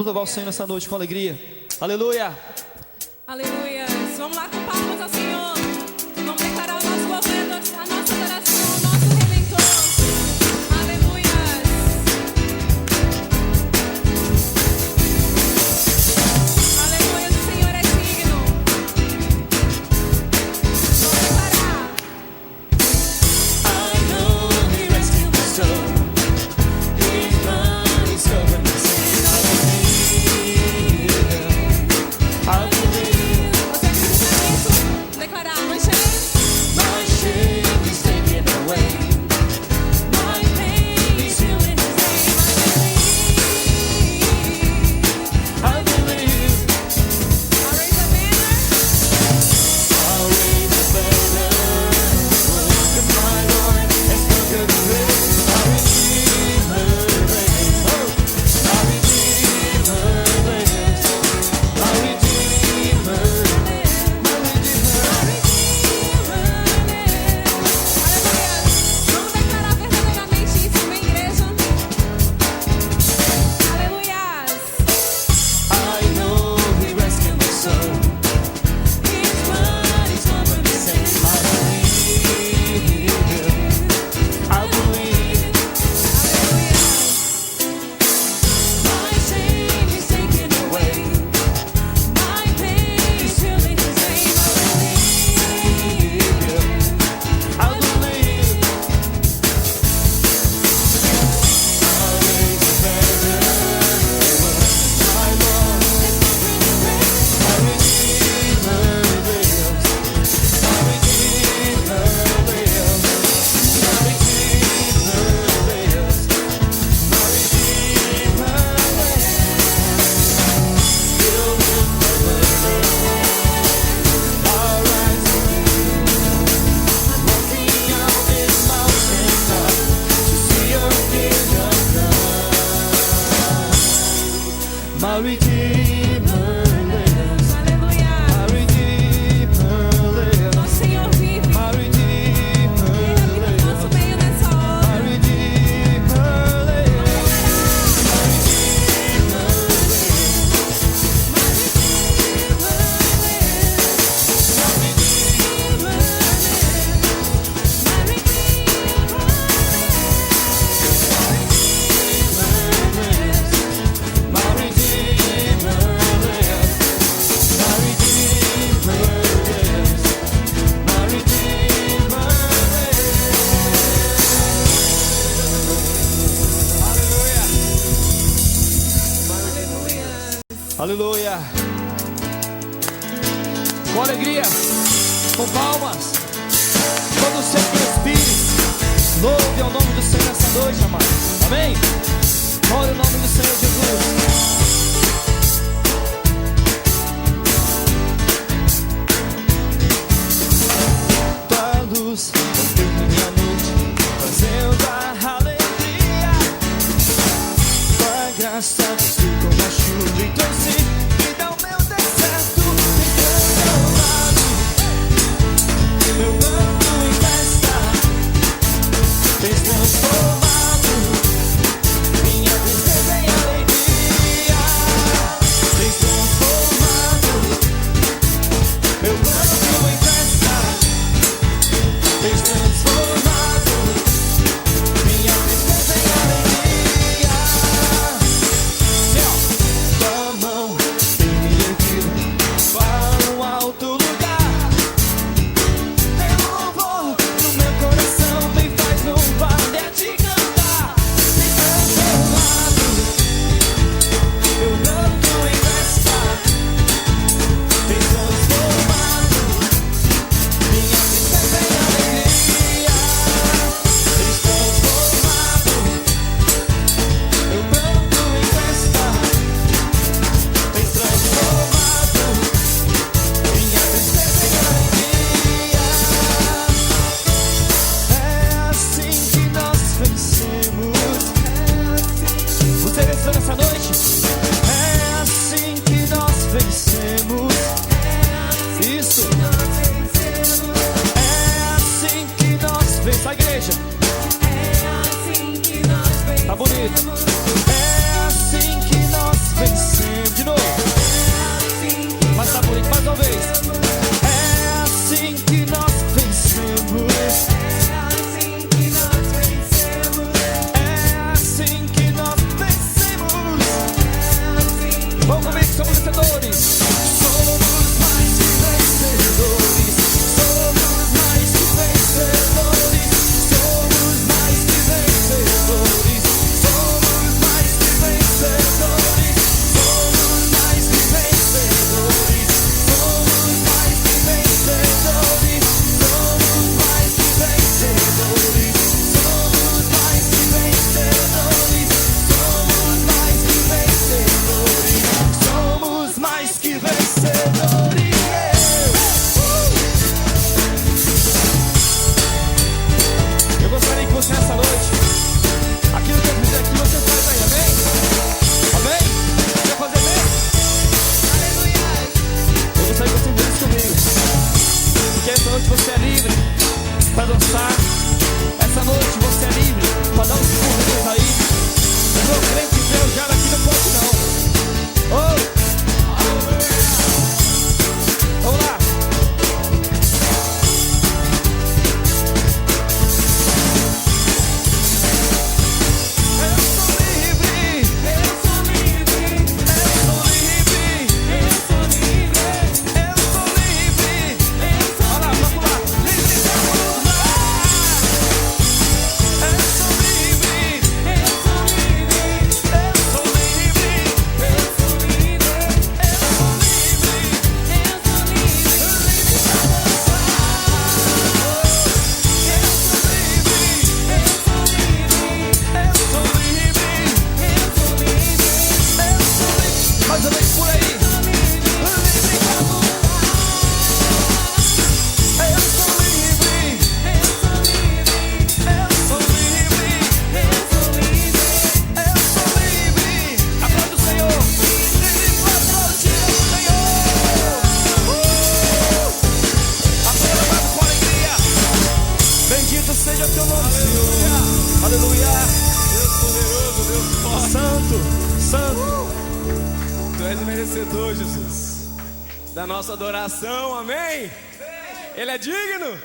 Vamos louvar o Senhor nessa noite com alegria. Aleluia. Aleluia. Vamos lá com palmas ao Senhor. Vamos declarar o nosso louvor, a nossa adoração, o nosso Redentor. Aleluia. Aleluia, o Senhor é digno. Vamos declarar. I know He rescued my soul. His blood is covering my sin. I believe. Você acredita nisso? Declarar. My shame is taken away. My pain is healed in His name. I believe. I'll raise a banner. I'll raise a banner. Look, my Lord has conquered the grave. I'll redeem her reigns. Oh, I'll redeem her reigns. I'll redeem her. I'll redeem her. Vamos declarar verdadeiramente isso, minha igreja. Aleluia. I know He rescued my soul. His blood is covering my sin. I believe. I believe. My shame is taken away. My pain is healed in His name. I believe. I'll raise a banner. My Lord has conquered the grave. I'll redeem her lives. I'll redeem her lives. I'll redeem her lives. I'll redeem her lives. He'll never live. I'll rise again. Walking on this mountaintop to see Your kingdom come. My Redeemer lives. Aleluia. My Redeemer lives. Nosso Senhor vive. My Redeemer Ele habita no nosso lives. meio nessa My hora. Redeemer lives. My Redeemer Aleluia. Com alegria. Com palmas. Todo ser que respire. Louve ao nome do Senhor nessa noite, amado. Amém? Glória ao nome do Senhor Jesus. Tua luz rompeu minha noite, trazendo a alegria. Tua graça vestiu como a chuva e trouxe vida ao meu deserto. Tem transformado meu canto em festa. Tens transformado minha tristeza em alegria. Tens transformado meu canto em festa. Tens transformado minha tristeza em alegria. Tua mão Santo, santo. Tu és merecedor, Jesus, da nossa adoração, amém? Ele é digno.